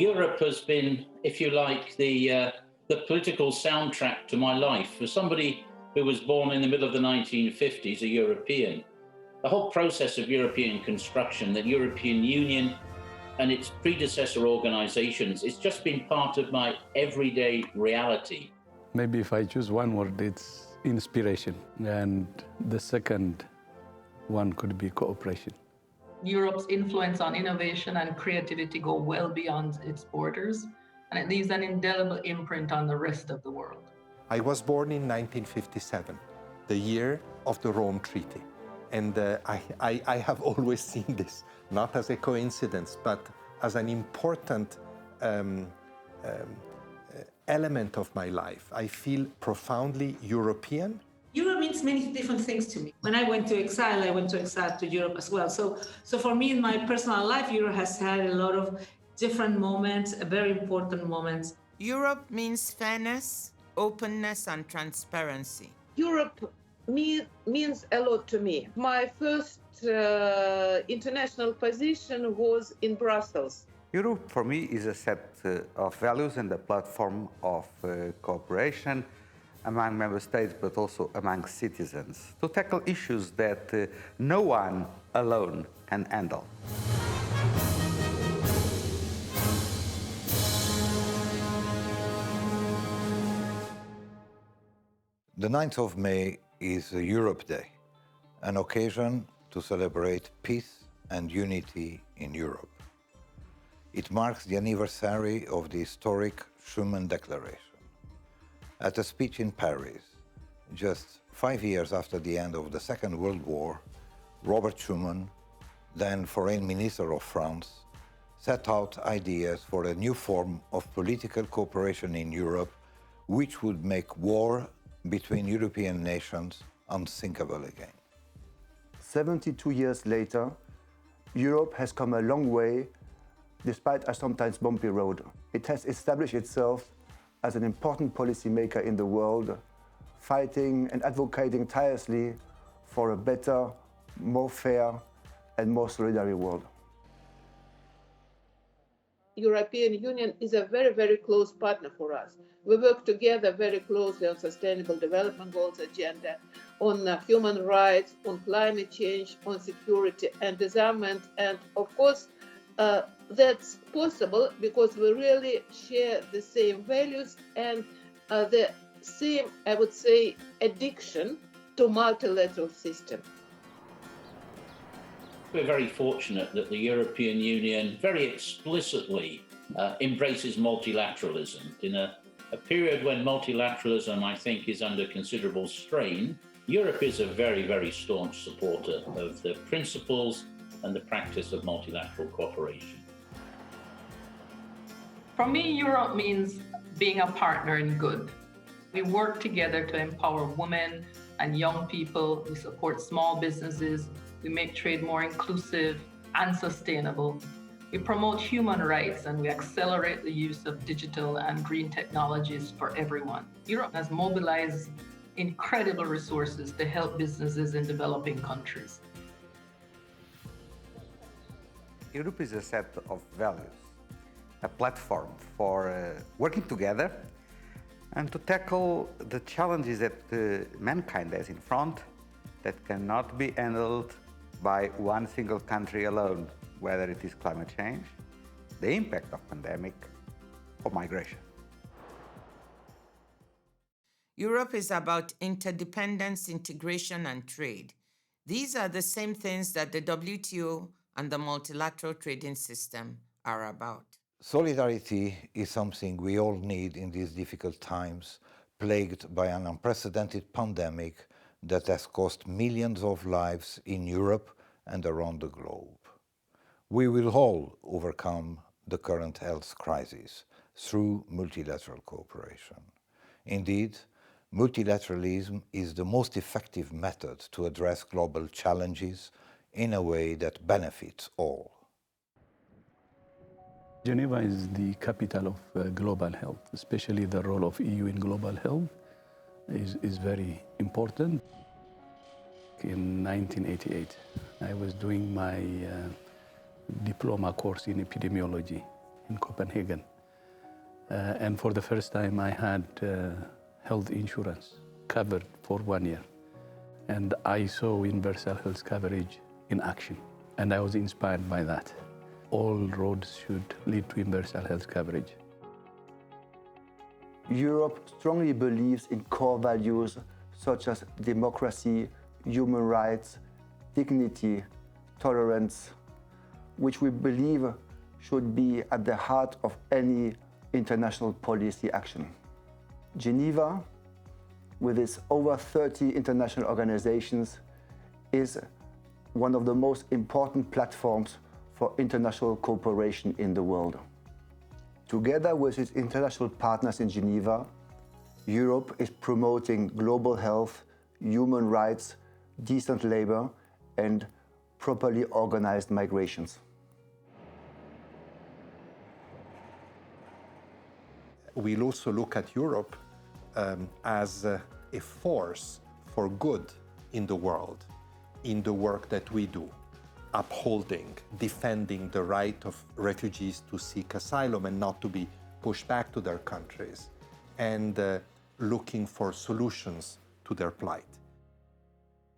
Europe has been, if you like, the political soundtrack to my life. For somebody who was born in the middle of the 1950s, a European, the whole process of European construction, the European Union and its predecessor organizations, it's just been part of my everyday reality. Maybe if I choose one word, it's inspiration. And the second one could be cooperation. Europe's influence on innovation and creativity go well beyond its borders, and it leaves an indelible imprint on the rest of the world. I was born in 1957, the year of the Rome Treaty. And I have always seen this, not as a coincidence, but as an important element of my life. I feel profoundly European. Europe means many different things to me. When I went to exile to Europe as well. So for me, in my personal life, Europe has had a lot of different moments, very important moments. Europe means fairness, openness, and transparency. Europe means a lot to me. My first international position was in Brussels. Europe, for me, is a set of values and a platform of cooperation among member states, but also among citizens, to tackle issues that no one alone can handle. The 9th of May is a Europe Day, an occasion to celebrate peace and unity in Europe. It marks the anniversary of the historic Schuman Declaration. At a speech in Paris, just 5 years after the end of the Second World War, Robert Schuman, then Foreign Minister of France, set out ideas for a new form of political cooperation in Europe, which would make war between European nations unthinkable again. 72 years later, Europe has come a long way, despite a sometimes bumpy road. It has established itself as an important policymaker in the world, fighting and advocating tirelessly for a better, more fair, and more solidary world. European Union is a very, very close partner for us. We work together very closely on Sustainable Development Goals agenda, on human rights, on climate change, on security and disarmament. And of course, that's possible because we really share the same values and the same, I would say, addiction to multilateral system. We're very fortunate that the European Union very explicitly embraces multilateralism. In a period when multilateralism, I think, is under considerable strain, Europe is a very, very staunch supporter of the principles and the practice of multilateral cooperation. For me, Europe means being a partner in good. We work together to empower women and young people. We support small businesses. We make trade more inclusive and sustainable. We promote human rights and we accelerate the use of digital and green technologies for everyone. Europe has mobilized incredible resources to help businesses in developing countries. Europe is a set of values, a platform for working together and to tackle the challenges that mankind has in front that cannot be handled by one single country alone, whether it is climate change, the impact of pandemic, or migration. Europe is about interdependence, integration, and trade. These are the same things that the WTO and the multilateral trading system are about. Solidarity is something we all need in these difficult times, plagued by an unprecedented pandemic that has cost millions of lives in Europe and around the globe. We will all overcome the current health crisis through multilateral cooperation. Indeed, multilateralism is the most effective method to address global challenges in a way that benefits all. Geneva is the capital of global health, especially the role of EU in global health is very important. In 1988, I was doing my diploma course in epidemiology in Copenhagen. And for the first time, I had health insurance covered for 1 year. And I saw universal health coverage in action, and I was inspired by that. All roads should lead to universal health coverage. Europe strongly believes in core values such as democracy, human rights, dignity, tolerance, which we believe should be at the heart of any international policy action. Geneva, with its over 30 international organizations, is one of the most important platforms for international cooperation in the world. Together with its international partners in Geneva, Europe is promoting global health, human rights, decent labor, and properly organized migrations. We'll also look at Europe as a force for good in the world, in the work that we do, upholding, defending the right of refugees to seek asylum and not to be pushed back to their countries, and looking for solutions to their plight.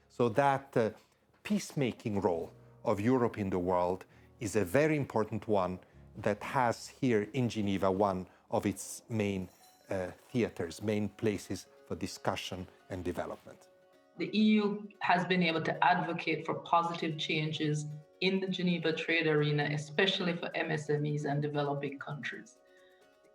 So that peacemaking role of Europe in the world is a very important one that has here in Geneva one of its main theaters, main places for discussion and development. The EU has been able to advocate for positive changes in the Geneva trade arena, especially for MSMEs and developing countries.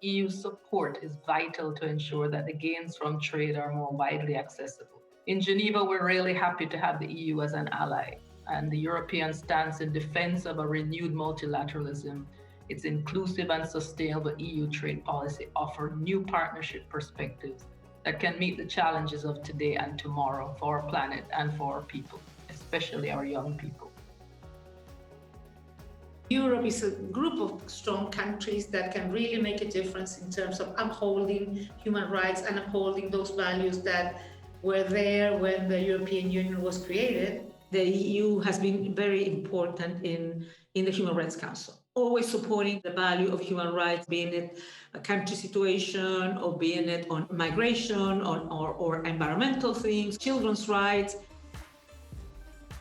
The EU's support is vital to ensure that the gains from trade are more widely accessible. In Geneva, we're really happy to have the EU as an ally, and the European stance in defense of a renewed multilateralism, its inclusive and sustainable EU trade policy offer new partnership perspectives that can meet the challenges of today and tomorrow for our planet and for our people, especially our young people. Europe is a group of strong countries that can really make a difference in terms of upholding human rights and upholding those values that were there when the European Union was created. The EU has been very important in the Human Rights Council, always supporting the value of human rights, being it a country situation or being it on migration or environmental things, children's rights.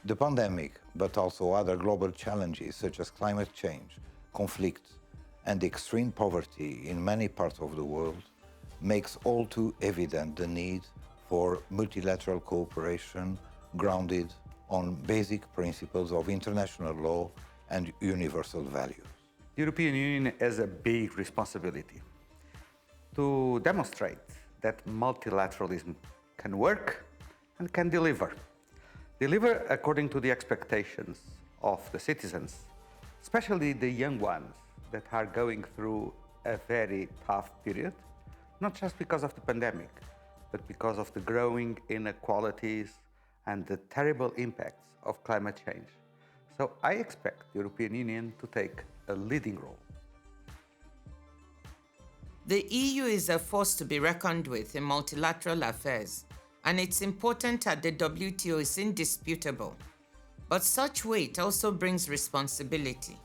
The pandemic, but also other global challenges such as climate change, conflict, and extreme poverty in many parts of the world makes all too evident the need for multilateral cooperation grounded on basic principles of international law and universal values. The European Union has a big responsibility to demonstrate that multilateralism can work and can deliver. Deliver according to the expectations of the citizens, especially the young ones that are going through a very tough period, not just because of the pandemic, but because of the growing inequalities and the terrible impacts of climate change. So I expect the European Union to take a leading role. The EU is a force to be reckoned with in multilateral affairs, and its importance at the WTO is indisputable. But such weight also brings responsibility,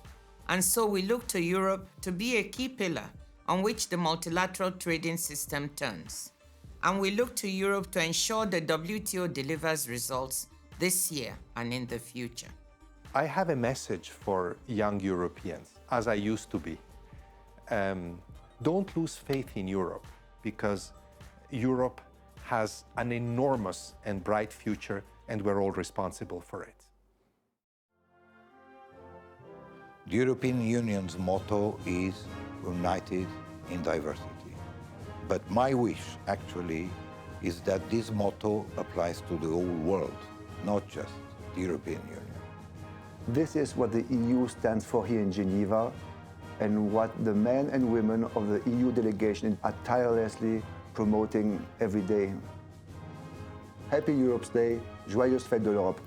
and so we look to Europe to be a key pillar on which the multilateral trading system turns. And we look to Europe to ensure the WTO delivers results this year and in the future. I have a message for young Europeans, as I used to be. Don't lose faith in Europe, because Europe has an enormous and bright future, and we're all responsible for it. The European Union's motto is united in diversity. But my wish, actually, is that this motto applies to the whole world, not just the European Union. This is what the EU stands for here in Geneva, and what the men and women of the EU delegation are tirelessly promoting every day. Happy Europe's Day, joyeuses fêtes de l'Europe.